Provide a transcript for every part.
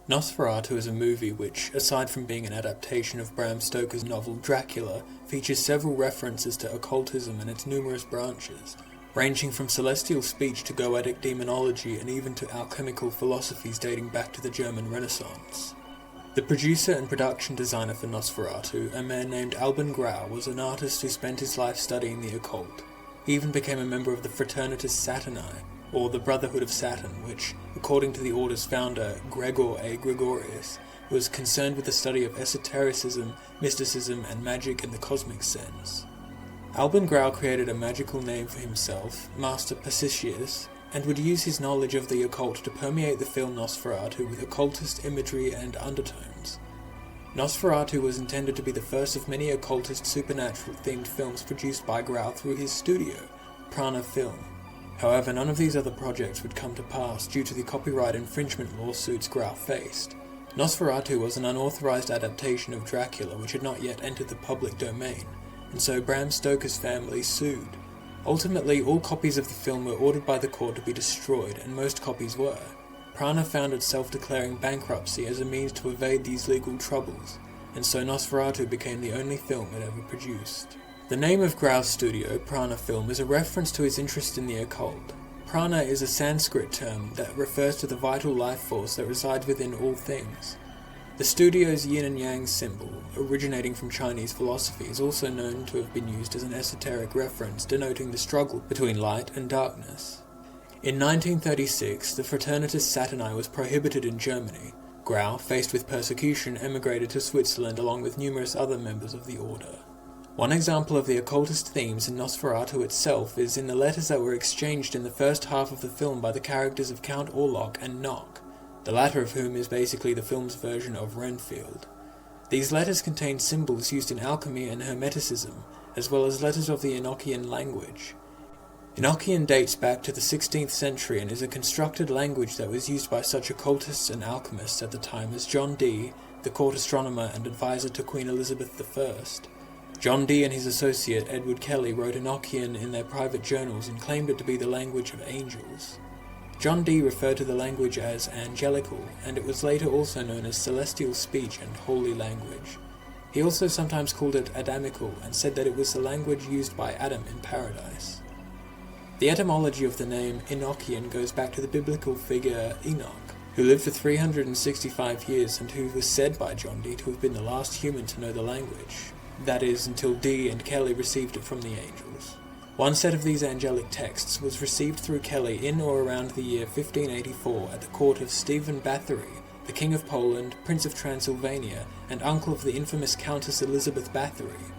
Nosferatu is a movie which, aside from being an adaptation of Bram Stoker's novel Dracula, features several references to occultism and its numerous branches, ranging from celestial speech to goetic demonology and even to alchemical philosophies dating back to the German Renaissance. The producer and production designer for Nosferatu, a man named Albin Grau, was an artist who spent his life studying the occult. He even became a member of the Fraternitas Satanae, or the Brotherhood of Saturn, which, according to the order's founder, Gregor A. Gregorius, was concerned with the study of esotericism, mysticism, and magic in the cosmic sense. Albin Grau created a magical name for himself, Master Passicius, and would use his knowledge of the occult to permeate the film Nosferatu with occultist imagery and undertones. Nosferatu was intended to be the first of many occultist supernatural-themed films produced by Grau through his studio, Prana Film. However, none of these other projects would come to pass due to the copyright infringement lawsuits Grau faced. Nosferatu was an unauthorized adaptation of Dracula which had not yet entered the public domain, and so Bram Stoker's family sued. Ultimately, all copies of the film were ordered by the court to be destroyed, and most copies were. Prana found itself declaring bankruptcy as a means to evade these legal troubles, and so Nosferatu became the only film it ever produced. The name of Grau's studio, Prana Film, is a reference to his interest in the occult. Prana is a Sanskrit term that refers to the vital life force that resides within all things. The studio's yin and yang symbol, originating from Chinese philosophy, is also known to have been used as an esoteric reference denoting the struggle between light and darkness. In 1936, the Fraternitas Satanae was prohibited in Germany. Grau, faced with persecution, emigrated to Switzerland along with numerous other members of the order. One example of the occultist themes in Nosferatu itself is in the letters that were exchanged in the first half of the film by the characters of Count Orlok and Nock, the latter of whom is basically the film's version of Renfield. These letters contain symbols used in alchemy and hermeticism, as well as letters of the Enochian language. Enochian dates back to the 16th century and is a constructed language that was used by such occultists and alchemists at the time as John Dee, the court astronomer and advisor to Queen Elizabeth I. John Dee and his associate Edward Kelly wrote Enochian in their private journals and claimed it to be the language of angels. John Dee referred to the language as angelical, and it was later also known as celestial speech and holy language. He also sometimes called it Adamical and said that it was the language used by Adam in paradise. The etymology of the name Enochian goes back to the biblical figure Enoch, who lived for 365 years and who was said by John Dee to have been the last human to know the language. That is, until Dee and Kelly received it from the angels. One set of these angelic texts was received through Kelly in or around the year 1584 at the court of Stephen Bathory, the King of Poland, Prince of Transylvania, and uncle of the infamous Countess Elizabeth Bathory.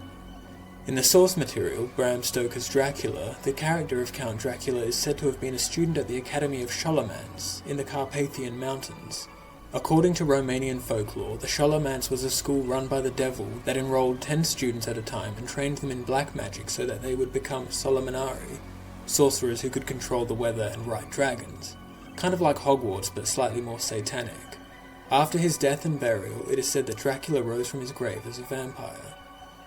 In the source material, Bram Stoker's Dracula, the character of Count Dracula is said to have been a student at the Academy of Scholomance in the Carpathian Mountains. According to Romanian folklore, the Scholomance was a school run by the devil that enrolled 10 students at a time and trained them in black magic so that they would become Solomonari, sorcerers who could control the weather and ride dragons. Kind of like Hogwarts, but slightly more satanic. After his death and burial, it is said that Dracula rose from his grave as a vampire.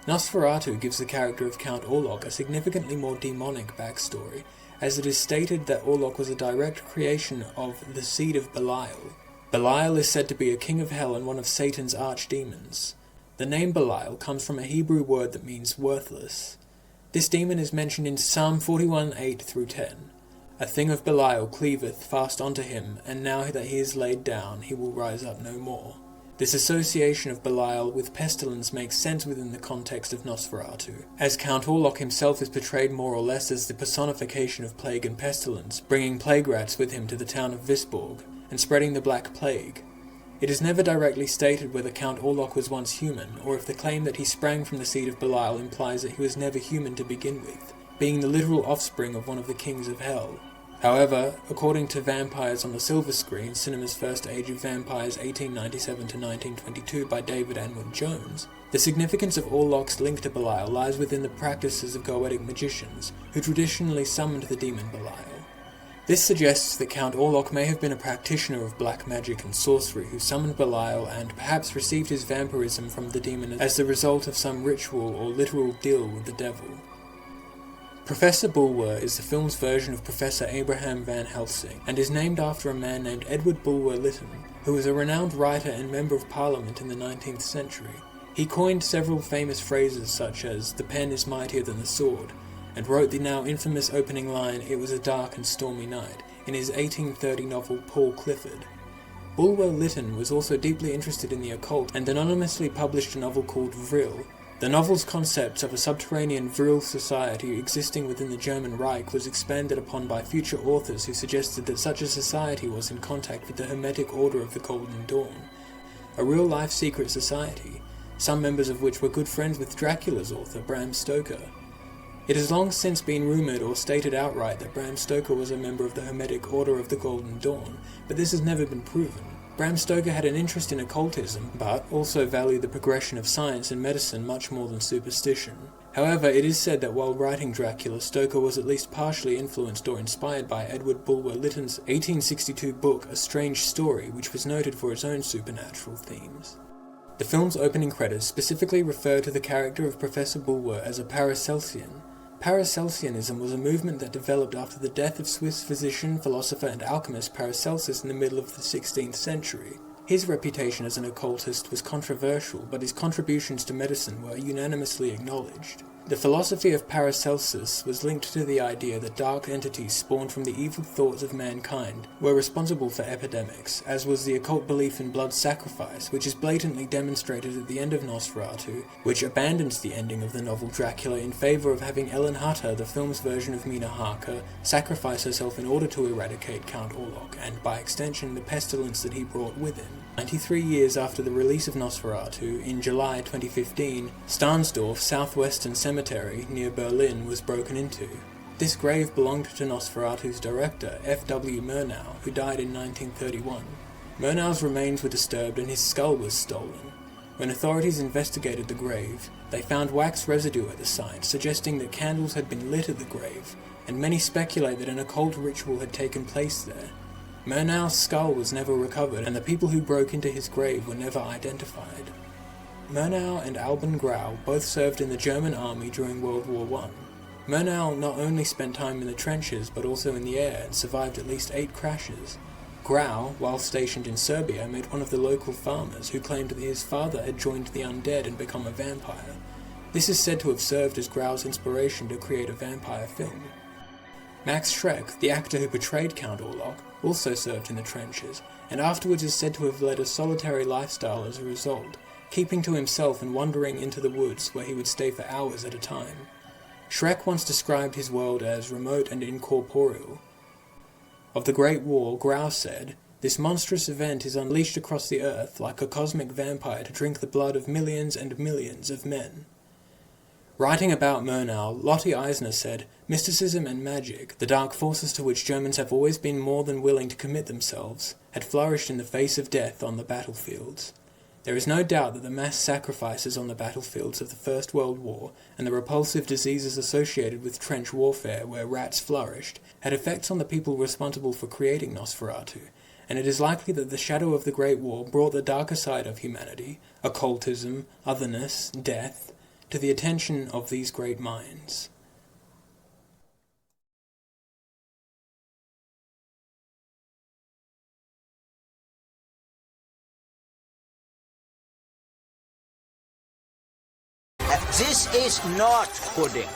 Nosferatu gives the character of Count Orlok a significantly more demonic backstory, as it is stated that Orlok was a direct creation of the seed of Belial. Belial is said to be a king of hell and one of Satan's archdemons. The name Belial comes from a Hebrew word that means worthless. This demon is mentioned in Psalm 41:8-10. A thing of Belial cleaveth fast unto him, and now that he is laid down, he will rise up no more. This association of Belial with pestilence makes sense within the context of Nosferatu, as Count Orlok himself is portrayed more or less as the personification of plague and pestilence, bringing plague rats with him to the town of Visborg, and spreading the Black Plague. It is never directly stated whether Count Orlok was once human, or if the claim that he sprang from the seed of Belial implies that he was never human to begin with, being the literal offspring of one of the kings of hell. However, according to Vampires on the Silver Screen, cinema's first Age of Vampires 1897-1922 by David Anwood Jones, the significance of Orlok's link to Belial lies within the practices of goetic magicians, who traditionally summoned the demon Belial. This suggests that Count Orlok may have been a practitioner of black magic and sorcery who summoned Belial and perhaps received his vampirism from the demon as the result of some ritual or literal deal with the devil. Professor Bulwer is the film's version of Professor Abraham Van Helsing, and is named after a man named Edward Bulwer Lytton, who was a renowned writer and Member of Parliament in the 19th century. He coined several famous phrases such as, "The pen is mightier than the sword," and wrote the now infamous opening line, "It was a dark and stormy night," in his 1830 novel Paul Clifford. Bulwer Lytton was also deeply interested in the occult and anonymously published a novel called Vril. The novel's concepts of a subterranean Vril society existing within the German Reich was expanded upon by future authors who suggested that such a society was in contact with the Hermetic Order of the Golden Dawn, a real-life secret society, some members of which were good friends with Dracula's author, Bram Stoker. It has long since been rumoured or stated outright that Bram Stoker was a member of the Hermetic Order of the Golden Dawn, but this has never been proven. Bram Stoker had an interest in occultism, but also valued the progression of science and medicine much more than superstition. However, it is said that while writing Dracula, Stoker was at least partially influenced or inspired by Edward Bulwer Lytton's 1862 book A Strange Story, which was noted for its own supernatural themes. The film's opening credits specifically refer to the character of Professor Bulwer as a Paracelsian. Paracelsianism was a movement that developed after the death of Swiss physician, philosopher and alchemist Paracelsus in the middle of the 16th century. His reputation as an occultist was controversial, but his contributions to medicine were unanimously acknowledged. The philosophy of Paracelsus was linked to the idea that dark entities spawned from the evil thoughts of mankind were responsible for epidemics, as was the occult belief in blood sacrifice, which is blatantly demonstrated at the end of Nosferatu, which abandons the ending of the novel Dracula in favour of having Ellen Hutter, the film's version of Mina Harker, sacrifice herself in order to eradicate Count Orlok, and by extension the pestilence that he brought with him. 93 years after the release of Nosferatu, in July 2015, Stahnsdorf Southwestern Cemetery near Berlin was broken into. This grave belonged to Nosferatu's director, F.W. Murnau, who died in 1931. Murnau's remains were disturbed and his skull was stolen. When authorities investigated the grave, they found wax residue at the site, suggesting that candles had been lit at the grave, and many speculate that an occult ritual had taken place there. Murnau's skull was never recovered, and the people who broke into his grave were never identified. Murnau and Alban Grau both served in the German army during World War I. Murnau not only spent time in the trenches, but also in the air, and survived at least 8 crashes. Grau, while stationed in Serbia, met one of the local farmers who claimed that his father had joined the undead and become a vampire. This is said to have served as Grau's inspiration to create a vampire film. Max Schreck, the actor who portrayed Count Orlok, also served in the trenches, and afterwards is said to have led a solitary lifestyle as a result, keeping to himself and wandering into the woods where he would stay for hours at a time. Schreck once described his world as remote and incorporeal. Of the Great War, Grau said, "This monstrous event is unleashed across the earth like a cosmic vampire to drink the blood of millions and millions of men." Writing about Murnau, Lotte Eisner said, "Mysticism and magic, the dark forces to which Germans have always been more than willing to commit themselves, had flourished in the face of death on the battlefields. There is no doubt that the mass sacrifices on the battlefields of the First World War and the repulsive diseases associated with trench warfare where rats flourished had effects on the people responsible for creating Nosferatu, and it is likely that the shadow of the Great War brought the darker side of humanity, occultism, otherness, death, to the attention of these great minds." This is not pudding.